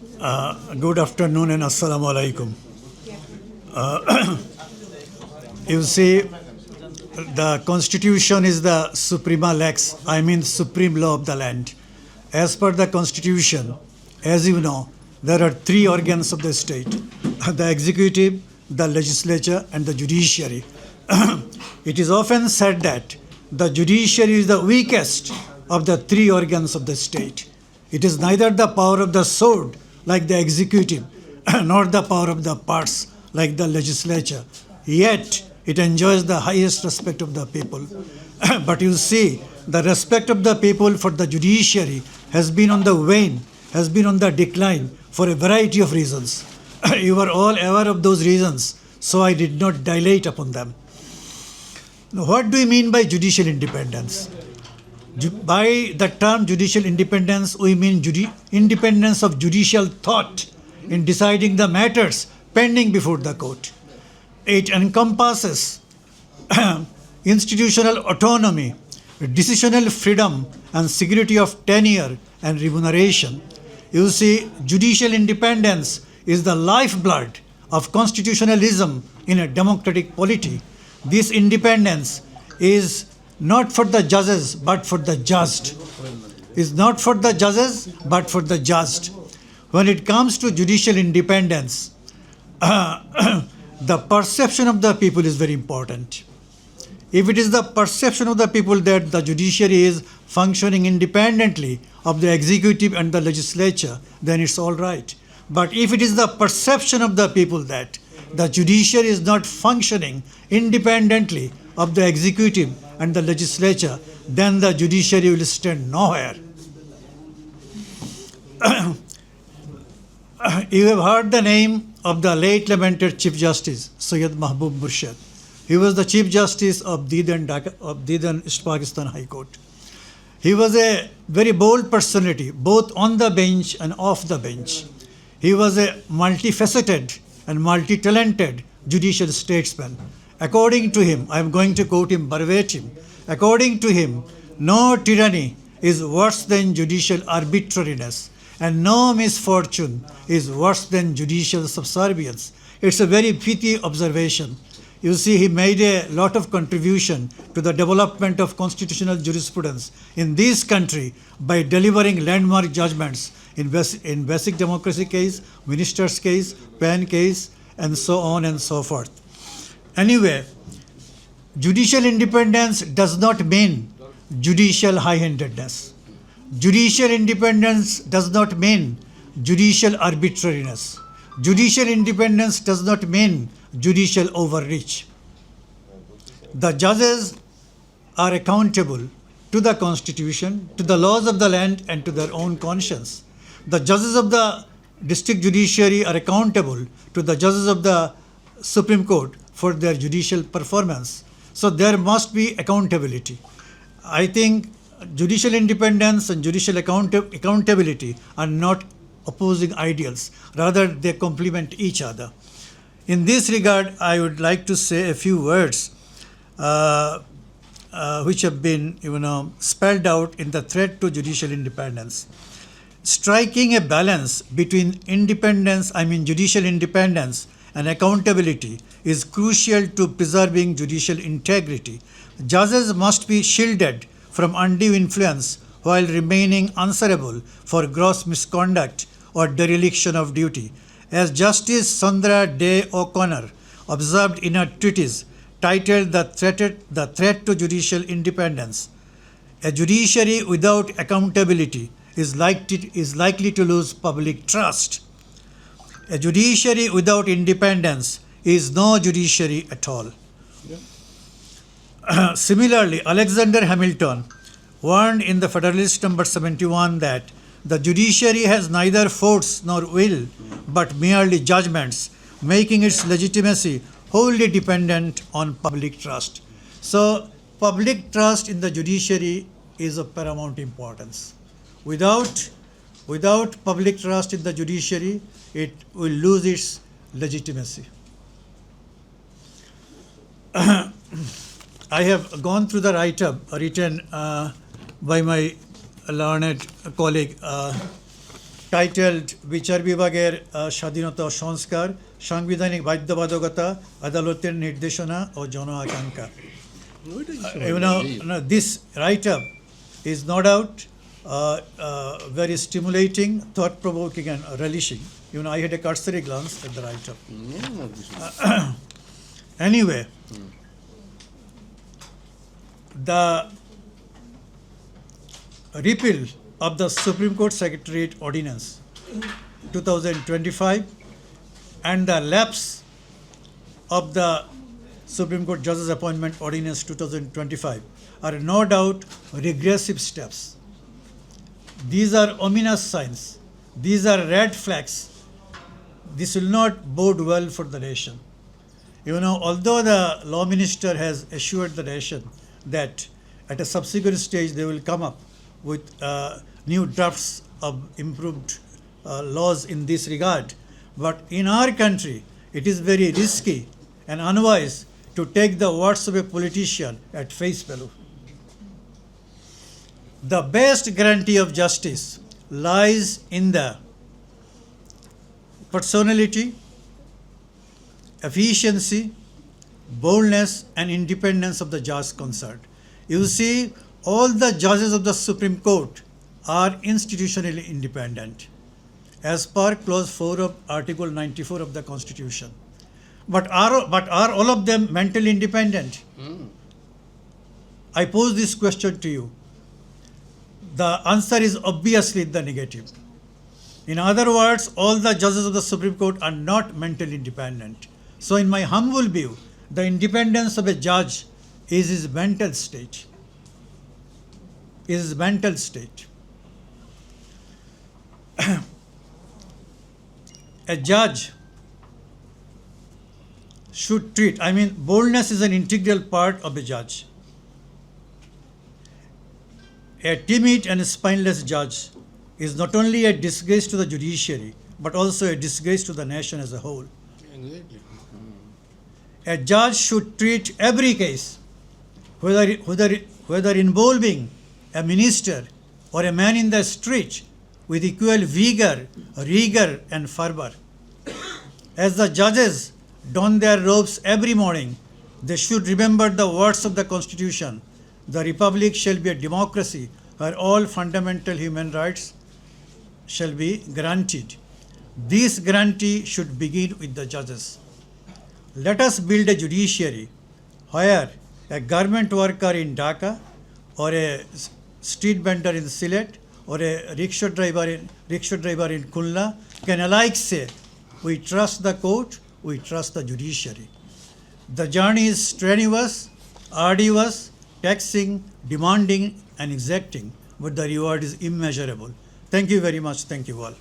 Good afternoon and assalamu alaikum. You see, the constitution is the suprema lex, I mean supreme law of the land. As per the constitution, as you know, there are three organs of the state: the executive, the legislature, and the judiciary. It is often said that the judiciary is the weakest of the three organs of the state. It is neither the power of the sword like the executive, nor the power of the purse like the legislature. Yet it enjoys the highest respect of the people. But you see, the respect of the people for the judiciary has been on the wane, has been on the decline for a variety of reasons. You are all aware of those reasons, so I did not dilate upon them. Now, what do you mean by judicial independence? By the term judicial independence, we mean independence of judicial thought in deciding the matters pending before the court. It encompasses institutional autonomy, decisional freedom, and security of tenure and remuneration. You see, judicial independence is the lifeblood of constitutionalism in a democratic polity. This independence is not for the judges but for the judged. Is not for the judges but for the judged. When it comes to judicial independence, the perception of the people is very important. If it is the perception of the people that the judiciary is functioning independently of the executive and the legislature, then it's all right. But if it is the perception of the people that the judiciary is not functioning independently of the executive and the legislature, then the judiciary will stand nowhere. You have heard the name of the late lamented Chief Justice, Syed Mahbub Murshid. He was the Chief Justice of Deedan East Pakistan High Court. He was a very bold personality, both on the bench and off the bench. He was a multifaceted and multi-talented judicial statesman. According to him, I am going to quote him verbatim, according to him, no tyranny is worse than judicial arbitrariness, and no misfortune is worse than judicial subservience. It's a very pithy observation. You see, he made a lot of contribution to the development of constitutional jurisprudence in this country by delivering landmark judgments in basic democracy case, minister's case, PAN case, and so on and so forth. Anyway, judicial independence does not mean judicial high-handedness. Judicial independence does not mean judicial arbitrariness. Judicial independence does not mean judicial overreach. The judges are accountable to the Constitution, to the laws of the land, and to their own conscience. The judges of the district judiciary are accountable to the judges of the Supreme Court for their judicial performance. So there must be accountability. I think judicial independence and judicial accountability are not opposing ideals. Rather, they complement each other. In this regard, I would like to say a few words which have been spelled out in the threat to judicial independence. Striking a balance between judicial independence and accountability is crucial to preserving judicial integrity. Judges must be shielded from undue influence while remaining answerable for gross misconduct or dereliction of duty. As Justice Sandra Day O'Connor observed in a treatise titled The Threat to Judicial Independence, a judiciary without accountability is likely to lose public trust. A judiciary without independence is no judiciary at all. Similarly, Alexander Hamilton warned in the Federalist number 71 that the judiciary has neither force nor will, but merely judgments, making its legitimacy wholly dependent on public trust. So, public trust in the judiciary is of paramount importance. Without public trust in the judiciary, it will lose its legitimacy. I have gone through the write-up written by my learned colleague titled বিচার বিভাগের স্বাধীনতা ও সংস্কার, সাংবিধানিক বাধ্যবাধকতা, আদালতের নির্দেশনা ও জনআকাঙ্ক্ষা। This write-up is no doubt very stimulating, thought-provoking, and relishing. I had a cursory glance at the write-up. Anyway, the repeal of the Supreme Court Secretariat Ordinance 2025 and the lapse of the Supreme Court Judges Appointment Ordinance 2025 are no doubt regressive steps. These are ominous signs. These are red flags. This will not bode well for the nation. Although the Law Minister has assured the nation that at a subsequent stage they will come up with new drafts of improved laws in this regard, but in our country it is very risky and unwise to take the words of a politician at face value. The best guarantee of justice lies in the personality, efficiency, boldness, and independence of the judge concerned. You see, all the judges of the Supreme Court are institutionally independent, as per Clause 4 of Article 94 of the Constitution. But are all of them mentally independent? I pose this question to you. The answer is obviously the negative. In other words, all the judges of the Supreme Court are not mentally independent. So in my humble view, the independence of a judge is his mental state. A judge should treat, boldness is an integral part of a judge. A timid and spineless judge is not only a disgrace to the judiciary, but also a disgrace to the nation as a whole. Exactly. A judge should treat every case, whether involving a minister or a man in the street, with equal vigor, rigor, and fervor. As the judges don their robes every morning, they should remember the words of the Constitution. The Republic shall be a democracy where all fundamental human rights shall be granted. This guarantee should begin with the judges. Let us build a judiciary where a garment worker in Dhaka, or a street vendor in Sylhet, or a rickshaw driver in Khulna can alike say, we trust the court, we trust the judiciary. The journey is strenuous, arduous, taxing, demanding, and exacting, but the reward is immeasurable. Thank you very much. Thank you all.